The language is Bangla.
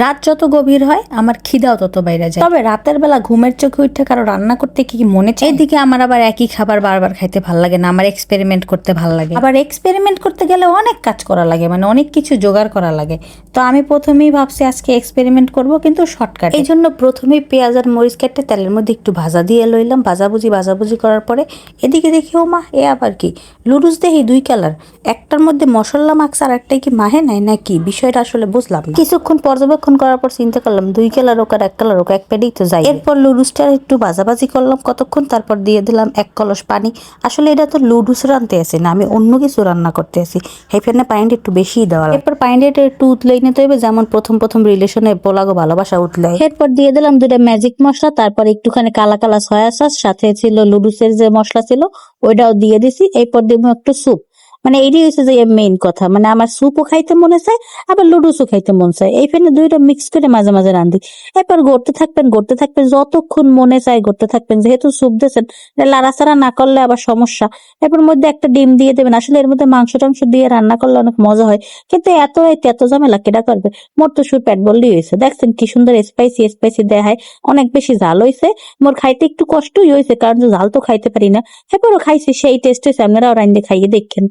রাত যত গভীর হয় আমার খিদাও তত বাইরে যায়। তবে রাতের বেলা ঘুমের চোখে উঠে কারো রান্না করতে কি মনে চায়? এদিকে আমার আবার একই খাবার বারবার খাইতে ভাল লাগে না, আমার এক্সপেরিমেন্ট করতে ভাল লাগে। আবার এক্সপেরিমেন্ট করতে গেলে অনেক কাজ করা লাগে, মানে অনেক কিছু জোগাড় করা লাগে। তো আমি প্রথমেই ভাবছি আজকে এক্সপেরিমেন্ট করব, কিন্তু শর্টকাট। এই জন্য প্রথমেই পেঁয়াজ আর মরিচ কেটে তেলের মধ্যে একটু ভাজা দিয়ে লইলাম। ভাজাভুজি করার পরে এদিকে দেখি ও মা, এ আবার কি লুডুস দেখি 2 কালার, একটার মধ্যে মশলা মাখছে আর একটাই কি মাহে নাই নাকি? বিষয়টা আসলে বুঝলাম না। কিছুক্ষণ পর্যবেক্ষণ করার পর চিন্তা করলাম 2 কালার হোক আর 1 কালার হোক, এক প্যাডেই তো যাই। এরপর লুডুসটা একটু ভাজাভাজি করলাম কতক্ষণ, তারপর দিয়ে দিলাম 1 কলস পানি। আসলে এটা তো লুডুস রানতে আছে না, আমি অন্য কিছু রান্না করতে আছি। হেফেনে পানিটা একটু বেশি দেওয়া। এরপর পানিটা একটু উতলাই নিতে হবে, যেমন প্রথম রিলেশনে পোলাগো ভালোবাসা উতলাই। এরপর দিয়ে দিলাম 2টা ম্যাজিক মশলা, তারপর একটুখানি কালা কালা সয়া সস, সাথে ছিল লুডুসের যে মশলা ছিল ওইটাও দিয়ে দিছি। এরপর দিব একটু স্যুপ। মানে এটাই হচ্ছে যে মেইন কথা, মানে আমার স্যুপও খাইতে মনে চায় আবার লুডুসও খাইতে মন চায়। এই ফেনে 2টা মিক্স করে মাঝে মাঝে রান্ধি। এরপর গড়তে থাকবেন যতক্ষণ মনে চায় গড়তে থাকবেন। যেহেতু স্যুপ দিয়েছেন, লাড়াচাড়া না করলে আবার সমস্যা। এরপর মধ্যে একটা ডিম দিয়ে দেবেন। আসলে এর মধ্যে মাংস টাংস দিয়ে রান্না করলে অনেক মজা হয়, কিন্তু এত ঝামেলা কেটা করবে? মোর তো শুধু পেট বললেই হয়েছে। দেখছেন কি সুন্দর স্পাইসি দেখায়, অনেক বেশি ঝাল হয়েছে। মোর খাইতে একটু কষ্টই হয়েছে, কারণ ঝাল তো খাইতে পারি না। এরপরও খাইছি, সেই টেস্ট হয়েছে। আপনারাও রান্ধে খাইয়ে দেখেন।